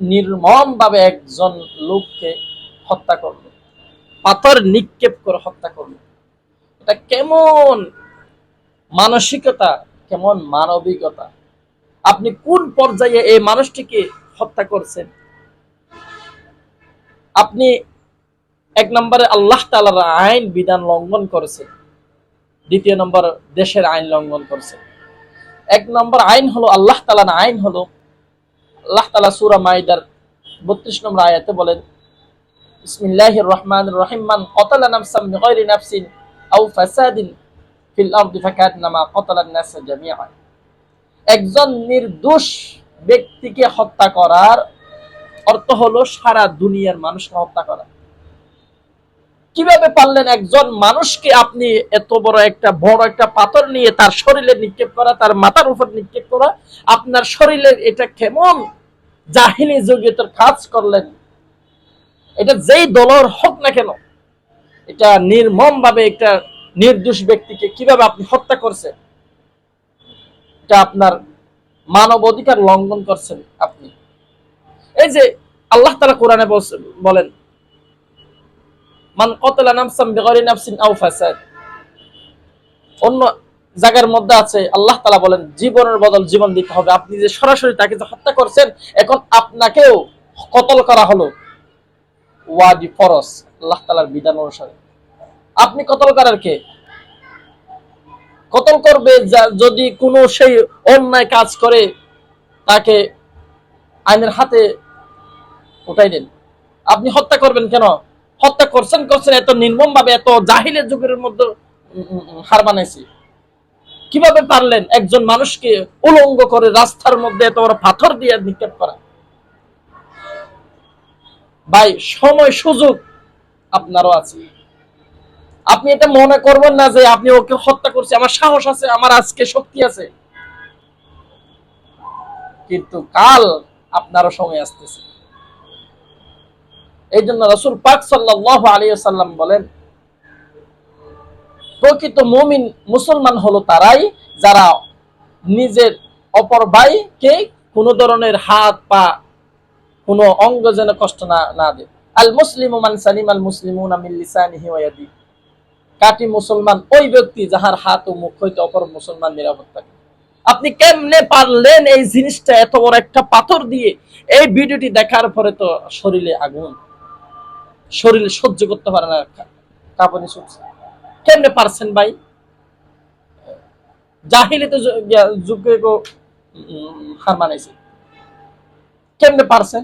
নির্মম ভাবে একজন লোককে হত্যা করলো, পাথর নিক্ষেপ করে হত্যা করলো। এটা কেমন মানসিকতা, কেমন মানবিকতা! আপনি কোন পর্যায়ে এই মানুষটিকে হত্যা করছেন? আপনি এক নম্বরে আল্লাহ তাআলার আইন বিধান লঙ্ঘন করেছেন, দ্বিতীয় নম্বর দেশের আইন লঙ্ঘন করেছেন। এক নম্বর আইন হলো আল্লাহ তাআলার আইন হলো, আল্লাহ তাআলা সূরা মাইদার ৩২ নম্বর আয়াতে বলেন, বিসমিল্লাহির রহমানির রহিম, মান ক্বাতালা নাফসান বিগাইরি নাফসিন আও ফাসাদিন ফিল আরদি ফাকান্নামা ক্বাতালান নাস জামিআ। একজন নির্দোষ ব্যক্তিকে হত্যা করার অর্থ হলো সারা দুনিয়ার মানুষকে হত্যা করা। কিভাবে পারলেন একজন মানুষকে আপনি এত বড় একটা পাথর নিয়ে তার শরীরে নিক্ষেপ করা, তার মাথার উপর নিক্ষেপ করা? আপনার শরীরের এটা কেমন জাহিলি যোগ্যতার কাজ করলেন? এটা যেই দলের হোক না কেন, এটা নির্মম ভাবে একটা নির্দোষ ব্যক্তিকে কিভাবে আপনি হত্যা করছেন? এটা আপনার মানব অধিকার লঙ্ঘন করছেন আপনি। এই যে আল্লাহ তাআলা কোরআনে বলেন, মান ক্বাতালা নাফসান বিগাইরি নাফসিন আও ফাসাদ। অন্য জায়গার মধ্যে আছে আল্লাহ তাআলা বলেন জীবনের বদল জীবন দিতে হবে। আপনি যে সরাসরি তাকে যে হত্যা করছেন, এখন আপনাকেও কতল করা হলো ওয়াজিব, ফরজ, আল্লাহ তাআলার বিধান অনুসারে। আপনি কতল করার কে? কতল করবে যদি কোনো সেই অন্যায় কাজ করে, তাকে আইনের হাতে উঠাই দেন। আপনি হত্যা করবেন কেন? হত্যা করছেন এত নির্মম ভাবে, এত জাহিলের যুগের মধ্যে হার বানাইছি। কিভাবে পারলেন একজন মানুষকে উলঙ্গ করে রাস্তার মধ্যে এত বড় পাথর দিয়ে নিক্ষেপ করা? ভাই, সময় সুযোগ আপনারও আছে। আপনি এটা মনে করবেন না যে আপনি ওকে হত্যা করছে, আমার সাহস আছে, আমার আজকে শক্তি আছে। কিন্তু কাল আপনারও সময় আসতেছে। এই জন্য রাসূল পাক সাল্লাল্লাহু আলাইহি ওয়াসাল্লাম বলেন, প্রকৃত মুমিন মুসলমান হলো তারাই যারা নিজের অপর ভাইকে কোনো ধরনের হাত পা, কোনো অঙ্গ যেন কষ্ট না দেয়। আল মুসলিমু মান সালিমা আল মুসলিমুনা মিন লিসানিহি ওয়া ইয়াদিহি। কাটি মুসলমান ওই ব্যক্তি যাহার হাত ও মুখ হইতে অপর মুসলমান নিরাপদ থাকে। আপনি কেমনে পারলেন এই জিনিসটা এত বড় একটা পাথর দিয়ে? এই ভিডিওটি দেখার পরে তো শরীরে আগুন, শরীরে সহ্য করতে পারে না, কাঁপুনি ছুটছে। কেমনে পারছেন ভাই? জাহিলিতে যুগে হার মানাইছে, কেমনে পারছেন?